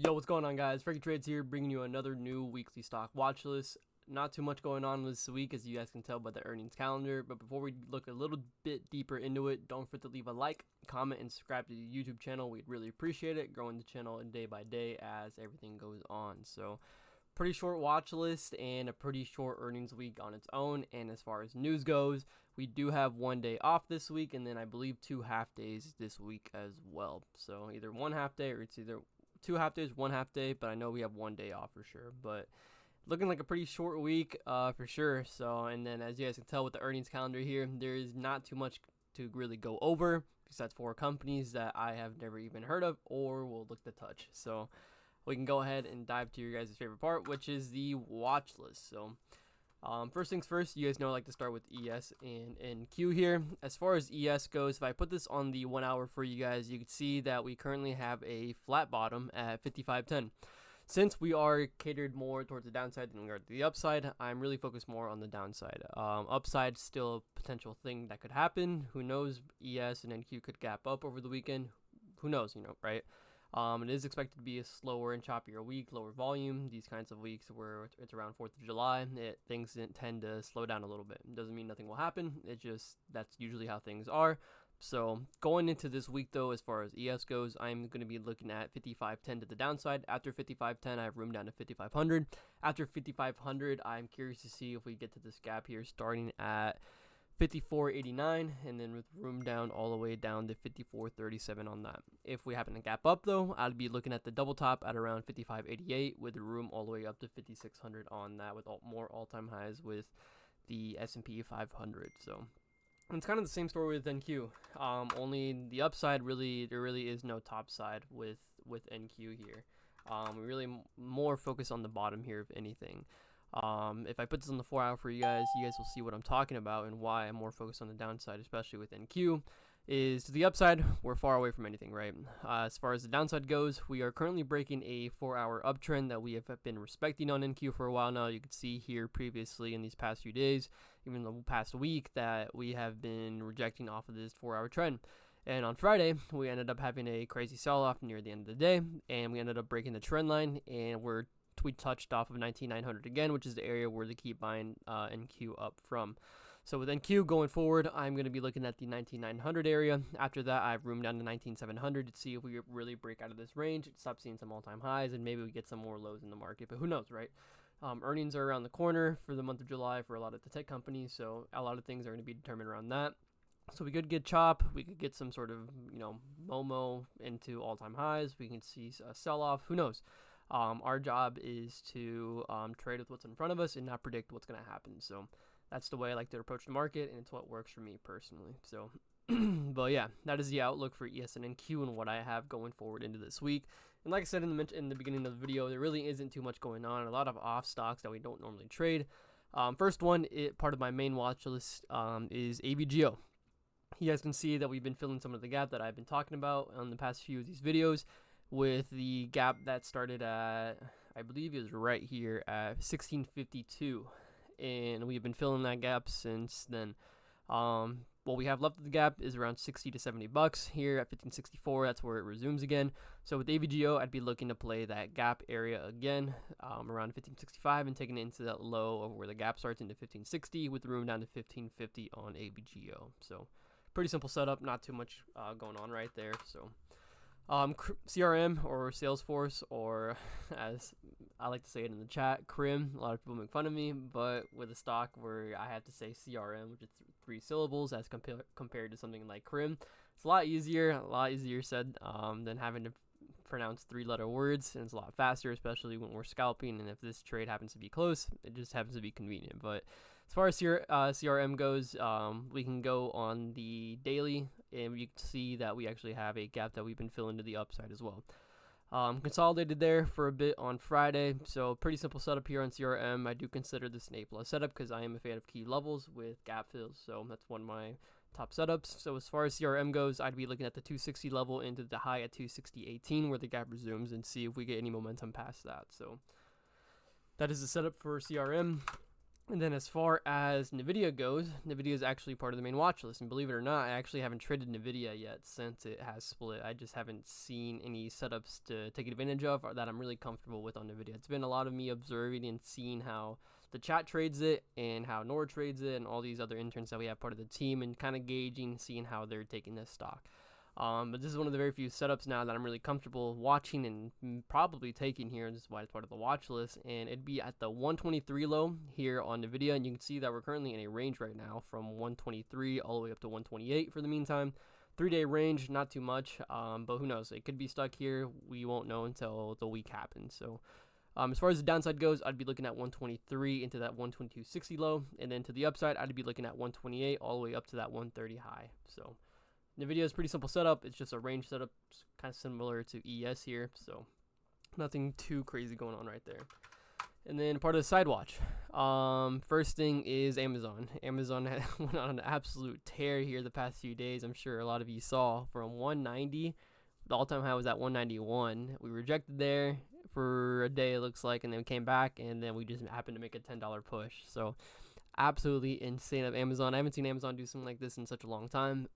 Yo, what's going on, guys? Frankietrades here, bringing you another new weekly stock watch list. Not too much going on this week, as you guys can tell by the earnings calendar. But before we look a little bit deeper into it, don't forget to leave a like, comment, and subscribe to the YouTube channel. We'd really appreciate it, growing the channel day by day as everything goes on. So, pretty short watch list and a pretty short earnings week on its own. And as far as news goes, we do have 1 day off this week, and then I believe 2 half days this week as well. So either 1 half day or it's either 2 half days, 1 half day, but I know we have 1 day off for sure. But looking like a pretty short week for sure. So, and then as you guys can tell with the earnings calendar here, there is not too much to really go over, because that's 4 companies that I have never even heard of or will look to touch. So we can go ahead and dive to your guys' favorite part, which is the watch list. So first things first, you guys know I like to start with ES and NQ here. As far as ES goes, if I put this on the 1 hour for you guys, you can see that we currently have a flat bottom at 55.10. Since we are catered more towards the downside than we are to the upside, I'm really focused more on the downside. Upside, still a potential thing that could happen. Who knows? ES and NQ could gap up over the weekend. Who knows, right? It is expected to be a slower and choppier week, lower volume. These kinds of weeks where it's around 4th of July, things tend to slow down a little bit. It doesn't mean nothing will happen. It just, that's usually how things are. So going into this week, though, as far as ES goes, I'm going to be looking at 55.10 to the downside. After 55.10, I have room down to 5,500. After 5,500, I'm curious to see if we get to this gap here starting at 54.89, and then with room down all the way down to 54.37 on that. If we happen to gap up, though, I'd be looking at the double top at around 55.88 with room all the way up to 5,600 on that, with more all-time highs with the S&P 500. So it's kind of the same story with NQ. Only the upside, there really is no top side with NQ here. We really more focus on the bottom here, if anything. If I put this on the 4 hour for you guys will see what I'm talking about and why I'm more focused on the downside, especially with NQ. Is to the upside, we're far away from anything, right? As far as the downside goes, we are currently breaking a 4 hour uptrend that we have been respecting on NQ for a while now. You can see here previously in these past few days, even the past week, that we have been rejecting off of this 4 hour trend. And on Friday, we ended up having a crazy sell-off near the end of the day, and we ended up breaking the trend line, and we touched off of 19,900 again, which is the area where they keep buying NQ up from. So with NQ going forward, I'm going to be looking at the 19,900 area. After that, I have room down to 19,700 to see if we really break out of this range, stop seeing some all-time highs, and maybe we get some more lows in the market. But who knows, right? Earnings are around the corner for the month of July for a lot of the tech companies, so a lot of things are going to be determined around that. So we could get chop, we could get some sort of, Momo into all-time highs, we can see a sell-off, who knows? Our job is to trade with what's in front of us and not predict what's going to happen. So that's the way I like to approach the market, and it's what works for me personally. So, but yeah, that is the outlook for ESNQ and what I have going forward into this week. And like I said in the beginning of the video, there really isn't too much going on. A lot of off stocks that we don't normally trade. First one, part of my main watch list is AVGO. You guys can see that we've been filling some of the gap that I've been talking about on the past few of these videos, with the gap that started at, I believe it was right here at 1652, and we've been filling that gap since then. What we have left of the gap is around 60 to 70 bucks here at 1564. That's where it resumes again. So with AVGO, I'd be looking to play that gap area again, around 1565, and taking it into that low of where the gap starts into 1560, with the room down to 1550 on AVGO. So pretty simple setup, not too much going on right there. So CRM or Salesforce, or as I like to say it in the chat, CRIM. A lot of people make fun of me, but with a stock where I have to say CRM, which is 3 syllables, as compared to something like CRIM, it's a lot easier said than having to pronounce 3-letter words, and it's a lot faster, especially when we're scalping. And if this trade happens to be close, it just happens to be convenient. But as far as CRM goes, we can go on the daily, and you can see that we actually have a gap that we've been filling to the upside as well. Consolidated there for a bit on Friday, so pretty simple setup here on CRM. I do consider this an A+ setup because I am a fan of key levels with gap fills, so that's one of my top setups. So as far as CRM goes, I'd be looking at the 260 level into the high at 260.18, where the gap resumes, and see if we get any momentum past that. So that is the setup for CRM. And then as far as NVIDIA goes, NVIDIA is actually part of the main watch list. And believe it or not, I actually haven't traded NVIDIA yet since it has split. I just haven't seen any setups to take advantage of or that I'm really comfortable with on NVIDIA. It's been a lot of me observing and seeing how the chat trades it and how Nora trades it and all these other interns that we have part of the team, and kind of gauging, seeing how they're taking this stock. But this is one of the very few setups now that I'm really comfortable watching and probably taking here. This is why it's part of the watch list. And it'd be at the 123 low here on NVIDIA. And you can see that we're currently in a range right now from 123 all the way up to 128 for the meantime. 3-day range, not too much, but who knows? It could be stuck here. We won't know until the week happens. So as far as the downside goes, I'd be looking at 123 into that 122.60 low. And then to the upside, I'd be looking at 128 all the way up to that 130 high. So NVIDIA is pretty simple setup. It's just a range setup, kind of similar to ES here. So nothing too crazy going on right there. And then part of the side watch. First thing is Amazon. Amazon went on an absolute tear here the past few days. I'm sure a lot of you saw from 190. The all-time high was at 191. We rejected there for a day, it looks like, and then we came back, and then we just happened to make a $10 push. So absolutely insane of Amazon. I haven't seen Amazon do something like this in such a long time,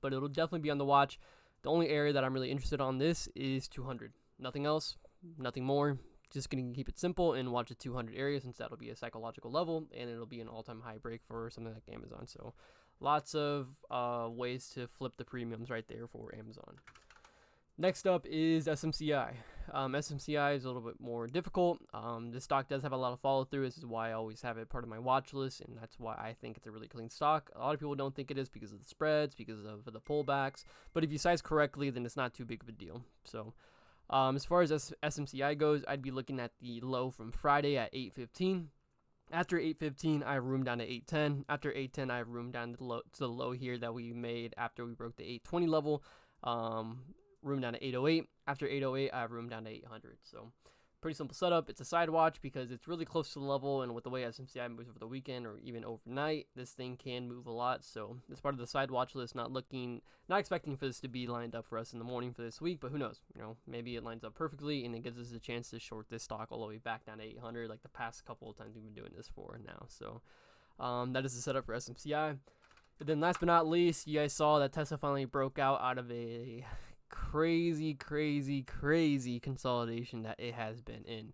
but it'll definitely be on the watch. The only area that I'm really interested on this is 200. Nothing else, nothing more. Just going to keep it simple and watch the 200 area, since that'll be a psychological level and it'll be an all-time high break for something like Amazon. So lots of ways to flip the premiums right there for Amazon. Next up is SMCI. SMCI is a little bit more difficult. This stock does have a lot of follow through. This is why I always have it part of my watch list, and that's why I think it's a really clean stock. A lot of people don't think it is because of the spreads, because of the pullbacks, but if you size correctly, then it's not too big of a deal. So as far as SMCI goes, I'd be looking at the low from Friday at 815. After 815, I have room down to 810. After 810, I have room down to the low here that we made after we broke the 820 level. Room down to 808. After 808, I have room down to 800. So pretty simple setup. It's a side watch because it's really close to the level, and with the way SMCI moves over the weekend or even overnight, this thing can move a lot. So it's part of the side watch list. Not expecting for this to be lined up for us in the morning for this week, but who knows? Maybe it lines up perfectly and it gives us a chance to short this stock all the way back down to 800, like the past couple of times we've been doing this for now. So that is the setup for SMCI. And then last but not least, you guys saw that Tesla finally broke out of a crazy consolidation that it has been in.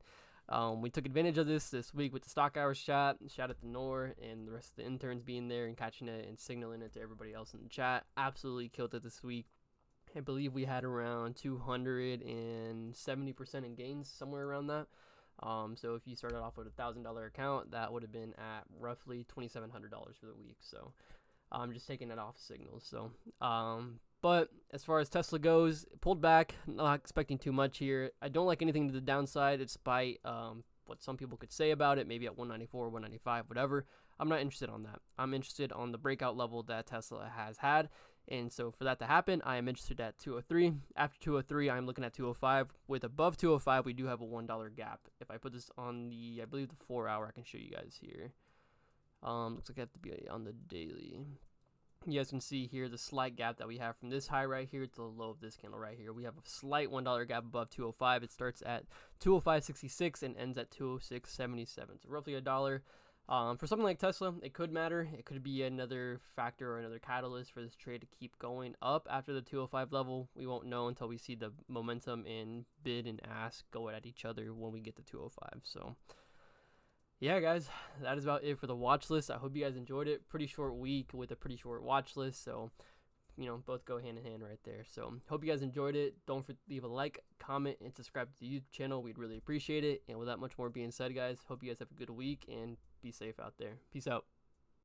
We took advantage of this week with the stock hours chat. Shout out to Nor and the rest of the interns being there and catching it and signaling it to everybody else in the chat. Absolutely killed it this week. I believe we had around 270% in gains, somewhere around that. So if you started off with $1,000 account, that would have been at roughly $2,700 for the week. So I'm just taking that off signals. So but as far as Tesla goes, pulled back, not expecting too much here. I don't like anything to the downside, despite what some people could say about it, maybe at 194, 195, whatever. I'm not interested on that. I'm interested on the breakout level that Tesla has had. And so for that to happen, I am interested at 203. After 203, I'm looking at 205. With above 205, we do have a $1 gap. If I put this on the, I believe the 4 hour, I can show you guys here. Looks like I have to be on the daily. You guys can see here the slight gap that we have from this high right here to the low of this candle right here. We have a slight $1 gap above 205. It starts at 205.66 and ends at 206.77. So roughly $1. For something like Tesla, it could matter. It could be another factor or another catalyst for this trade to keep going up after the 205 level. We won't know until we see the momentum in bid and ask go at each other when we get to 205. So yeah, guys, that is about it for the watch list. I hope you guys enjoyed it. Pretty short week with a pretty short watch list, so both go hand in hand right there. So hope you guys enjoyed it. Don't forget to leave a like, comment, and subscribe to the YouTube channel. We'd really appreciate it. And with that much more being said, guys, hope you guys have a good week and be safe out there. Peace out.